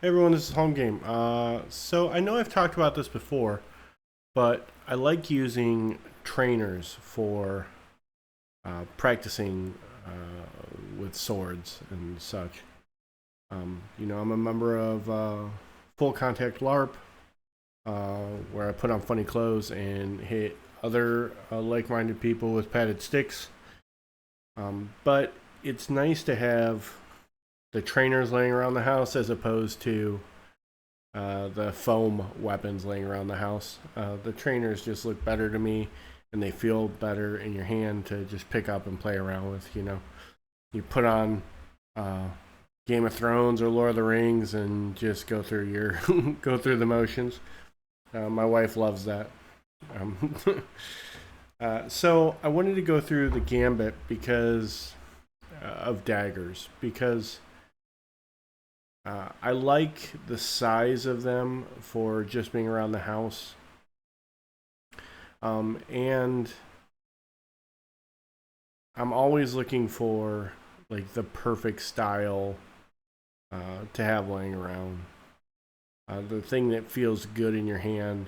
Hey everyone, this is Home Game. So I know I've talked about this before, but I like using trainers for practicing with swords and such. I'm a member of Full Contact LARP, where I put on funny clothes and hit other like-minded people with padded sticks. But it's nice to have the trainers laying around the house as opposed to the foam weapons laying around the house. The trainers just look better to me, and they feel better in your hand to just pick up and play around with. You put on uh, Game of Thrones or Lord of the Rings and just go through your go through the motions. My wife loves that. Um, so I wanted to go through the gambit because of daggers because I like the size of them for just being around the house. And I'm always looking for like the perfect style to have laying around. The thing that feels good in your hand.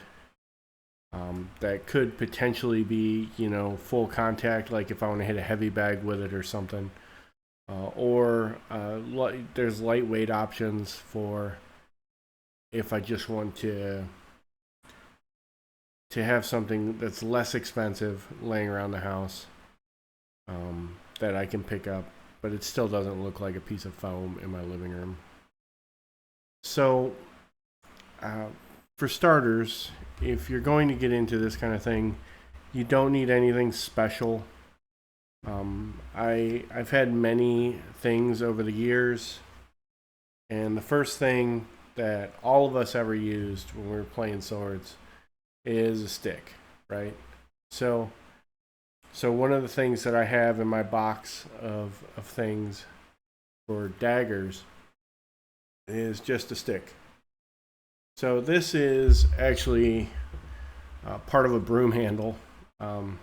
That could potentially be, full contact, like if I want to hit a heavy bag with it or something. Or there's lightweight options for if I just want to have something that's less expensive laying around the house, that I can pick up, but it still doesn't look like a piece of foam in my living room. So, uh, for starters, if you're going to get into this kind of thing, you don't need anything special. I've had many things over the years, and the first thing that all of us ever used when we were playing swords is a stick, right? So So one of the things that I have in my box of things for daggers is just a stick. So this is actually part of a broom handle. Um,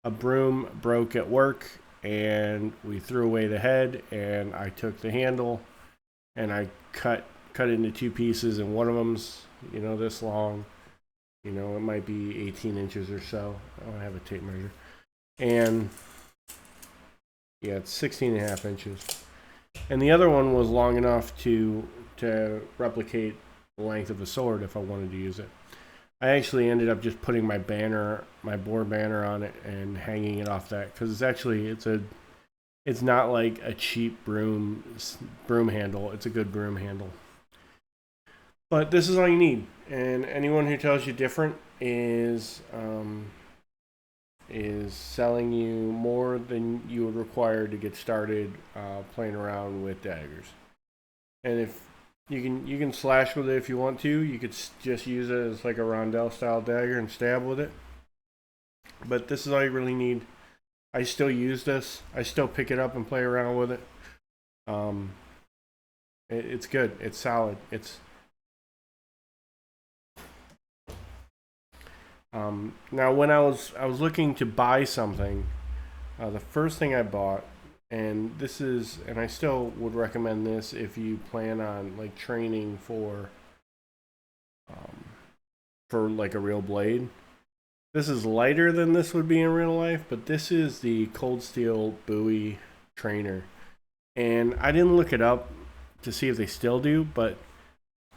a broom broke at work, and we threw away the head, and I took the handle and I cut it into two pieces, and one of them's this long. It might be 18 inches or so. I don't have a tape measure, and yeah, it's 16 and a half inches. And the other one was long enough to replicate the length of a sword if I wanted to use it. I actually ended up just putting my boar banner on it and hanging it off that because it's not like a cheap broom handle. It's a good broom handle. But this is all you need. And anyone who tells you different is selling you more than you would require to get started playing around with daggers. And if you can slash with it if you want to, you could just use it as like a rondelle style dagger and stab with it. But this is all you really need. I still use this. I still pick it up and play around with it. Um, it's good. It's solid. It's Now when I was looking to buy something, the first thing I bought, and I still would recommend this if you plan on like training um, for like a real blade. This is lighter than this would be in real life, but this is the Cold Steel Bowie trainer, and I didn't look it up to see if they still do, but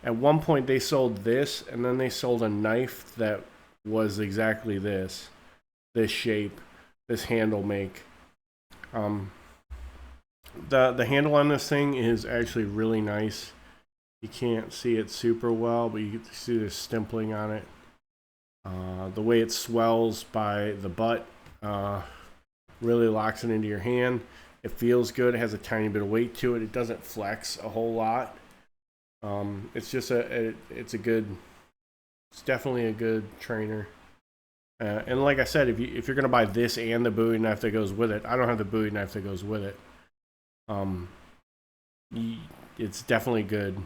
at one point they sold this, and then they sold a knife that was exactly this shape, this handle make. Um, the handle on this thing is actually really nice. You can't see it super well, but you can see the stippling on it. The way it swells by the butt really locks it into your hand. It feels good. It has a tiny bit of weight to it. It doesn't flex a whole lot. It's just it's definitely a good trainer. And like I said, if you're gonna buy this and the Bowie knife that goes with it, I don't have the Bowie knife that goes with it. Um, it's definitely good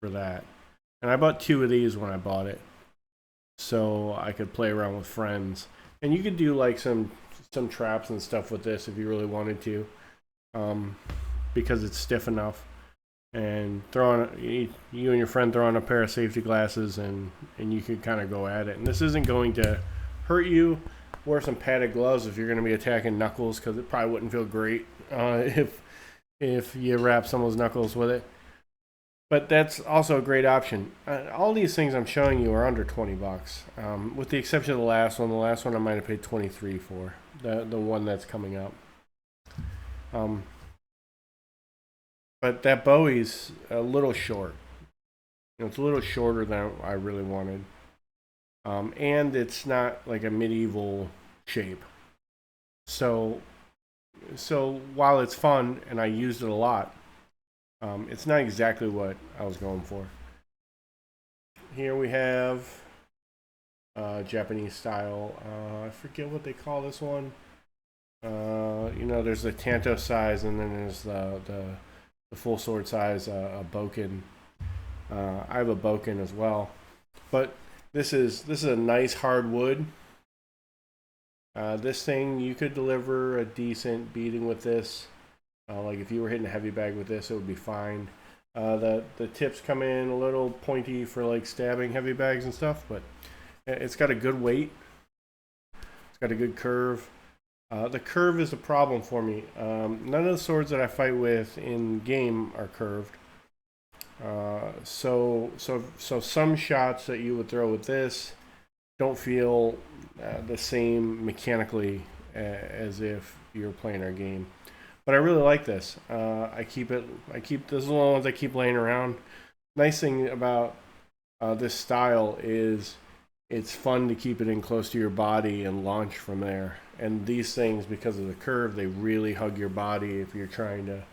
for that. And I bought two of these when I bought it, so I could play around with friends. And you could do like some traps and stuff with this if you really wanted to, um, because it's stiff enough. and you and your friend throw on a pair of safety glasses, and you can kind of go at it. And this isn't going to hurt you. Wear some padded gloves if you're going to be attacking knuckles, because it probably wouldn't feel great if you wrap someone's knuckles with it. But that's also a great option. All these things I'm showing you are under $20, with the exception of the last one. The last one I might have paid $23 for. The one that's coming up. But that Bowie's a little short. It's a little shorter than I really wanted. And it's not like a medieval shape. So while it's fun and I used it a lot, it's not exactly what I was going for. Here we have Japanese style. I forget what they call this one. There's the Tanto size, and then there's the full sword size, a Boken. I have a Boken as well, but this is a nice hard wood. This thing, you could deliver a decent beating with this. Like if you were hitting a heavy bag with this, it would be fine. The tips come in a little pointy for like stabbing heavy bags and stuff, but it's got a good weight. It's got a good curve. The curve is a problem for me. None of the swords that I fight with in game are curved. So some shots that you would throw with this don't feel the same mechanically as if you're playing our game. But I really like this. This is one of the ones I keep laying around. Nice thing about this style is it's fun to keep it in close to your body and launch from there. And these things, because of the curve, they really hug your body if you're trying to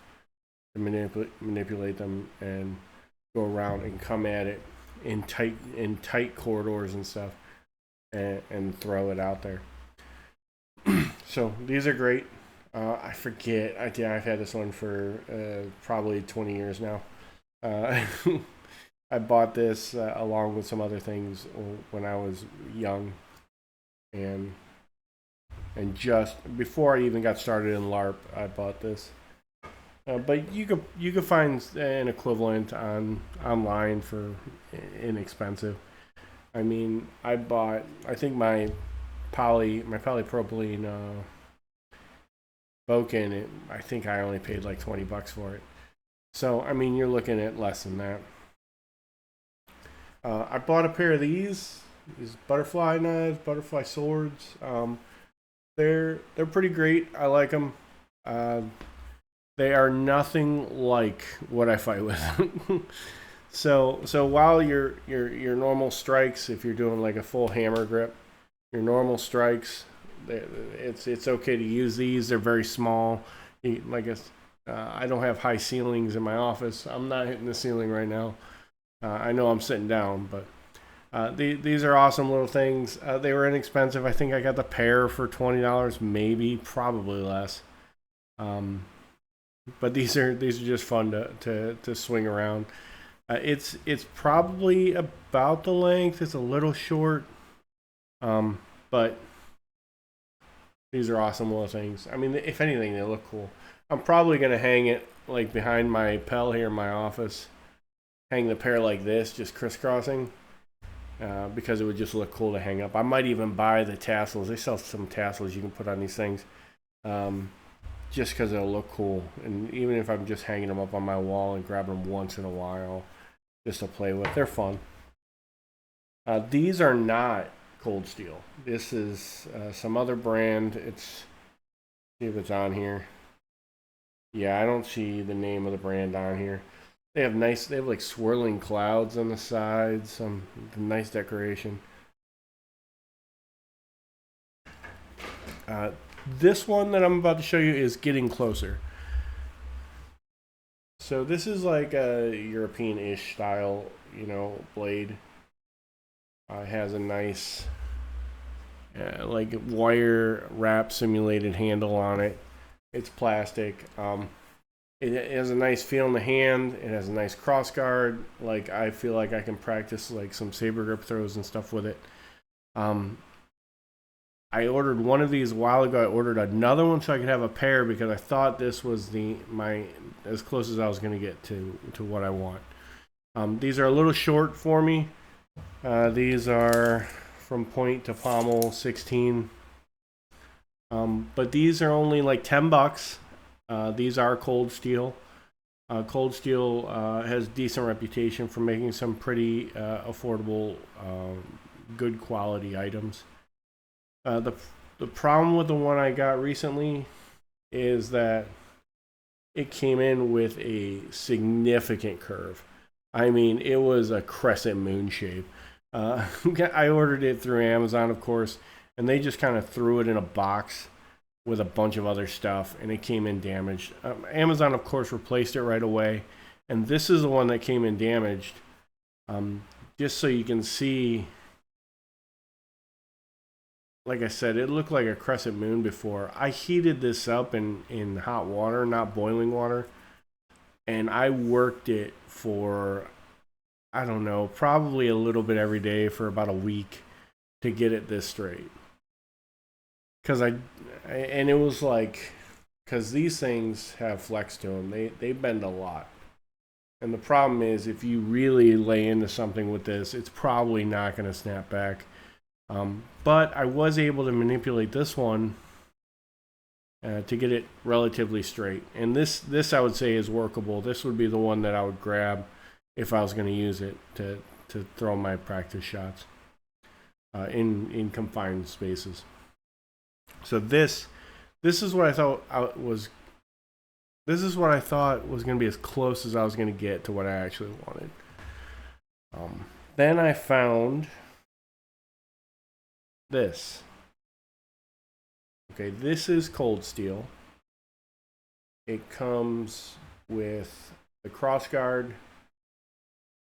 manipulate them and go around and come at it in tight corridors and stuff, and throw it out there. So these are great. I forget. I've had this one for probably 20 years now. I bought this along with some other things when I was young, and just before I even got started in LARP, I bought this. But you could find an equivalent online for inexpensive. I mean, I think my polypropylene Boken, I think I only paid like $20 for it. So I mean, you're looking at less than that. I bought a pair of these butterfly knives, butterfly swords. They're pretty great. I like them. They are nothing like what I fight with. So while your normal strikes, if you're doing like a full hammer grip, your normal strikes, it's okay to use these. They're very small. I don't have high ceilings in my office. I'm not hitting the ceiling right now. I know I'm sitting down, but these are awesome little things. They were inexpensive. I think I got the pair for $20, maybe, probably less. But these are just fun to swing around. It's probably about the length. It's a little short, but these are awesome little things. I mean, if anything, they look cool. I'm probably gonna hang it like behind my Pell here in my office. Hang the pair like this, just crisscrossing, because it would just look cool to hang up. I might even buy the tassels. They sell some tassels you can put on these things, just because it'll look cool. And even if I'm just hanging them up on my wall and grab them once in a while, just to play with, they're fun. These are not Cold Steel. This is some other brand. See if it's on here. Yeah, I don't see the name of the brand on here. They have like swirling clouds on the sides, some nice decoration. This one that I'm about to show you is Getting Closer. So this is like a European-ish style, blade. It has a nice like wire wrap simulated handle on it. It's plastic. It has a nice feel in the hand. It has a nice cross guard. Like, I feel like I can practice like some saber grip throws and stuff with it. I ordered one of these a while ago. I ordered another one so I could have a pair because I thought this was my as close as I was going to get to what I want. These are a little short for me. These are from point to pommel 16. But these are only like $10. These are Cold Steel. Cold Steel has decent reputation for making some pretty affordable, good quality items. The problem with the one I got recently is that it came in with a significant curve. I mean, it was a crescent moon shape. I ordered it through Amazon, of course, and they just kind of threw it in a box with a bunch of other stuff, and it came in damaged. Amazon, of course, replaced it right away, and this is the one that came in damaged. Just so you can see, like I said, it looked like a crescent moon before. I heated this up in hot water, not boiling water, and I worked it for, I don't know, probably a little bit every day for about a week to get it this straight. And it was like, because these things have flex to them, they bend a lot. And the problem is, if you really lay into something with this, it's probably not going to snap back. But I was able to manipulate this one to get it relatively straight. And this I would say is workable. This would be the one that I would grab if I was going to use it to throw my practice shots in confined spaces. So this is what I thought was going to be as close as I was going to get to what I actually wanted. Then I found this. Okay, this is Cold Steel. It comes with the crossguard,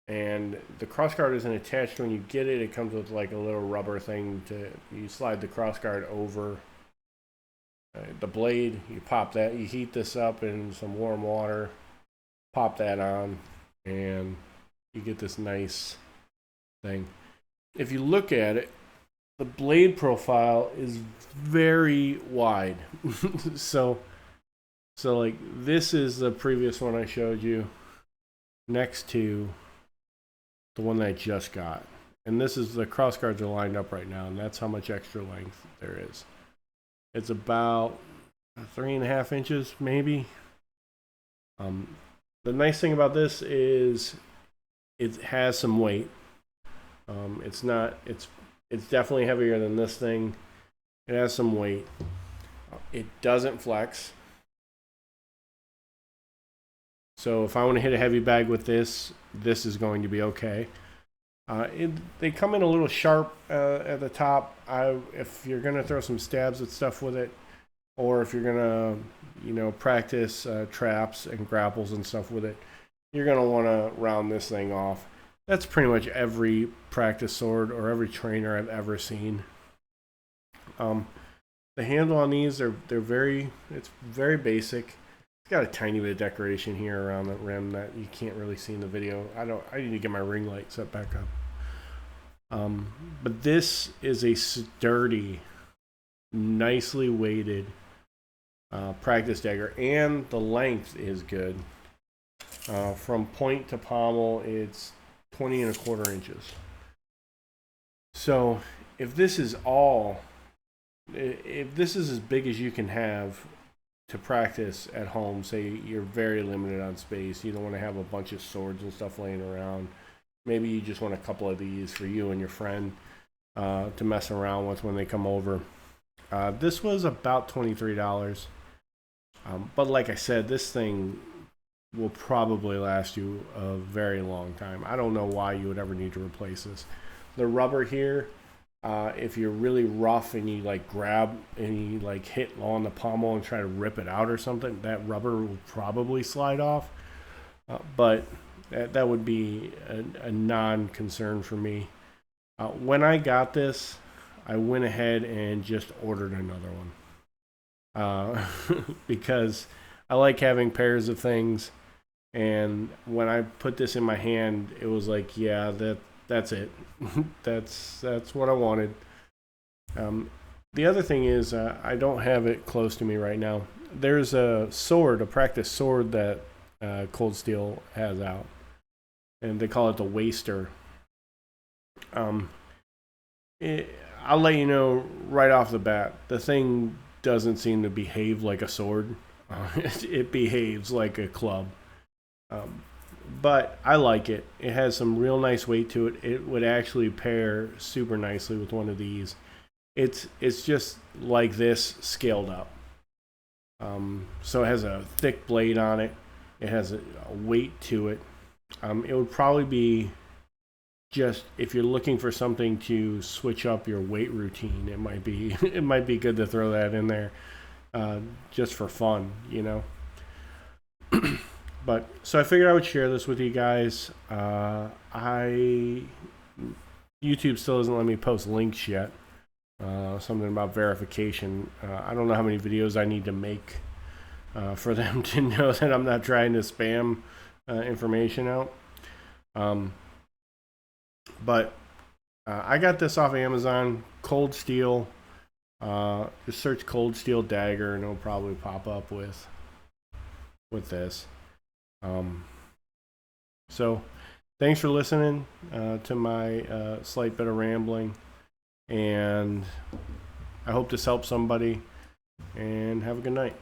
and the crossguard isn't attached when you get it. It comes with like a little rubber thing you slide the crossguard over the blade. You pop that, you heat this up in some warm water, pop that on, and you get this nice thing. If you look at it, the blade profile is very wide. so like this is the previous one I showed you next to the one that I just got. And this is, the crossguards are lined up right now, and that's how much extra length there is. It's about 3.5 inches, maybe. The nice thing about this is it has some weight. It's definitely heavier than this thing. It has some weight. It doesn't flex. So if I want to hit a heavy bag with this is going to be okay. They come in a little sharp at the top. If you're going to throw some stabs at stuff with it, or if you're going to, practice traps and grapples and stuff with it, you're going to want to round this thing off. That's pretty much every practice sword or every trainer I've ever seen. The handle on these it's very basic. It's got a tiny bit of decoration here around the rim that you can't really see in the video. I need to get my ring light set back up. But this is a sturdy, nicely weighted practice dagger, and the length is good. From point to pommel, it's 20.25 inches. So if this is as big as you can have to practice at home, say you're very limited on space, you don't want to have a bunch of swords and stuff laying around, maybe you just want a couple of these for you and your friend to mess around with when they come over. This was about $23. But like I said, this thing will probably last you a very long time. I don't know why you would ever need to replace this. The rubber here, if you're really rough and you like grab and you like hit on the pommel and try to rip it out or something, that rubber will probably slide off. But that would be a non-concern for me. When I got this, I went ahead and just ordered another one because I like having pairs of things. And when I put this in my hand, it was like, yeah, that's it. that's what I wanted. the other thing is, I don't have it close to me right now. There's a sword, a practice sword that Cold Steel has out, and they call it the Waster. Um, I'll let you know right off the bat, the thing doesn't seem to behave like a sword. It behaves like a club. Um, but I like it. It has some real nice weight to it. It would actually pair super nicely with one of these. It's just like this scaled up. So it has a thick blade on it. It has a weight to it. It would probably be just if you're looking for something to switch up your weight routine. It might be it might be good to throw that in there, just for fun, you know. But so I figured I would share this with you guys. I YouTube still doesn't let me post links yet. Something about verification. I don't know how many videos I need to make for them to know that I'm not trying to spam information out. But I got this off Amazon. Cold Steel. Just search Cold Steel Dagger, and it'll probably pop up with this. So, thanks for listening to my slight bit of rambling, and I hope this helps somebody. And have a good night.